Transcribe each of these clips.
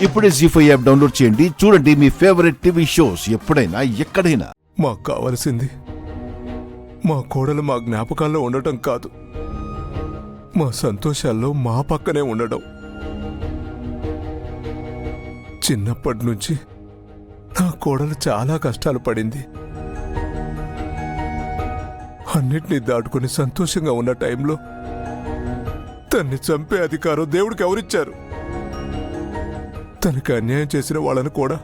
ఇప్పుడే జీ5 app download చేయండి. చూడండి మీ ఫేవరెట్ టీవీ షోస్ ఎప్పుడైనా ఎక్కడైనా. మాకు కావలసింది మా కోడలు మా జ్ఞాపకాల్లో ఉండటం కాదు, మా సంతోషాల్లో మా పక్కనే ఉండడం. చిన్నప్పటి నుంచి నా కోడలు చాలా కష్టాలు పడింది. అన్నిటినీ దాటుకుని సంతోషంగా ఉన్న టైంలో తన్ని చంపే అధికారం దేవుడికి ఎవరిచ్చారు? తనకి అన్యాయం చేసిన వాళ్ళని కూడా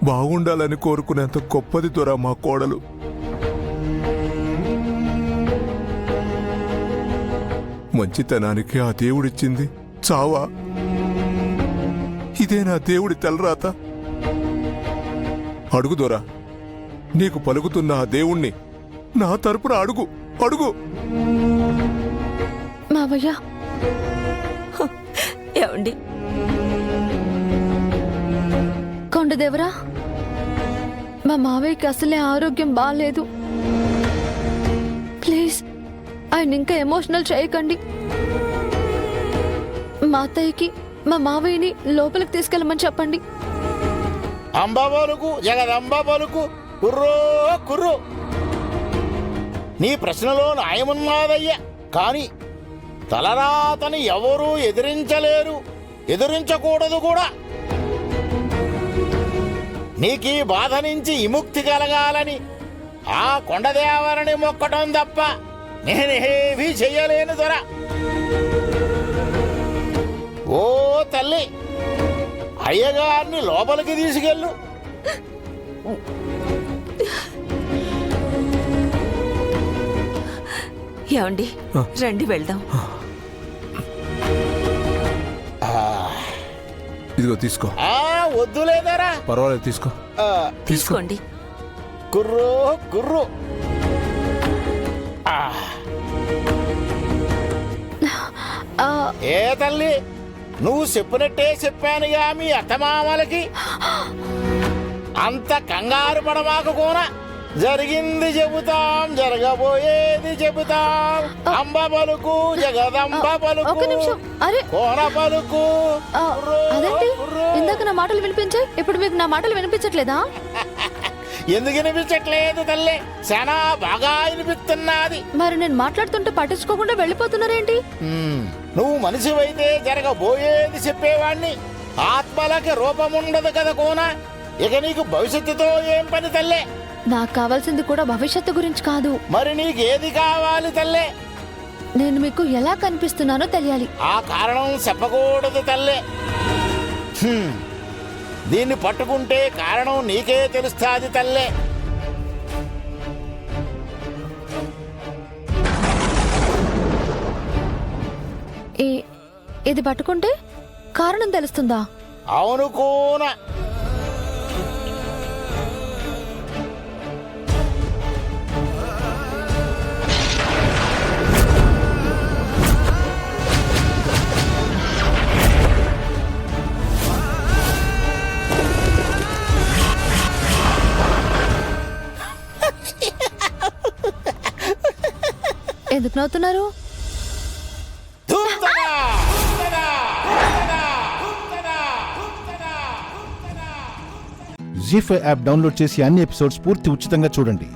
బాగుండాలని కోరుకునేంత గొప్పది దొర మా కోడలు. మంచితనానికి ఆ దేవుడిచ్చింది చావా? ఇదే నా దేవుడి తలరాత. అడుగు దొరా, నీకు పలుకుతున్న ఆ దేవుణ్ణి నా తరపున అడుగు అడుగు. మావయ్య, ఏమండి? కొండదేవరా, మా మావయ్యకి అసలే ఆరోగ్యం బాగాలేదు. ప్లీజ్ ఆయన ఇంకా ఎమోషనల్ చేయకండి. మా అత్తయ్యకి మా మావయ్యని లోపలికి తీసుకెళ్ళమని చెప్పండి. అంబా పలుకు, జగదంబ పలుకు, కుర్రో కుర్రో. నీ ప్రశ్నలో న్యాయమున్నాదయ్యా, కాని తలరాతని ఎవరూ ఎదిరించలేరు, ఎదిరించకూడదు కూడా. నీకీ బాధ నుంచి విముక్తి కలగాలని ఆ కొండదేవరని మొక్కటం తప్ప నేనేమీ చెయ్యలేను దొర. ఓ తల్లి, అయ్యగారిని లోపలికి తీసుకెళ్ళు. ఏమండి, రండి వెళ్దాం. ఇదిగో తీసుకో. వద్దులేదరా, పర్వాలేదు తీసుకో. తీసుకోండి. కుర్రో కుర్రో. ఏ తల్లి, నువ్వు చెప్పినట్టే చెప్పానుగా మీ అత్తమామలకి. అంత కంగారు పడమాక కోన. జరిగింది చెబుతాం, జరగబోయేది చెబుతాం. అంబ పలుకు, జగదంబ పలుకు, కోన పలుకు. అదేంటి, ఇందాక నా మాటలు వినిపించాయి, ఇప్పుడు మీకు నా మాటలు వినిపించట్లేదా? ఎందుకు వినిపించట్లేదు తల్లి? చాలా బాగా వినిపిస్తున్నది. మరి నేను మాట్లాడుతుంటే పట్టించుకోకుండా వెళ్ళిపోతున్నారేంటి? నువ్వు మనిషివైతే జరగబోయేది చెప్పేవాణ్ణి. ఆత్మలకి రూపముండదు కదా కోన. ఇక నీకు భవిష్యత్తుతో ఏం పని తల్లే? నాకు కావాల్సింది కూడా భవిష్యత్తు గురించి కాదు. మరి నీకేది కావాలి తల్లే? నేను మీకు ఎలా కనిపిస్తున్నానో తెలియాలి. ఆ కారణం చెప్పకూడదు తల్లే. దీన్ని పట్టుకుంటే కారణం నీకే తెలుస్తాది తల్లే. ఇది పట్టుకుంటే కారణం తెలుస్తుందా? అవును కోన. ఎందుకు నవ్వుతున్నారు? జీ5 యాప్ డౌన్లోడ్ చేసి అన్ని ఎపిసోడ్స్ పూర్తి ఉచితంగా చూడండి.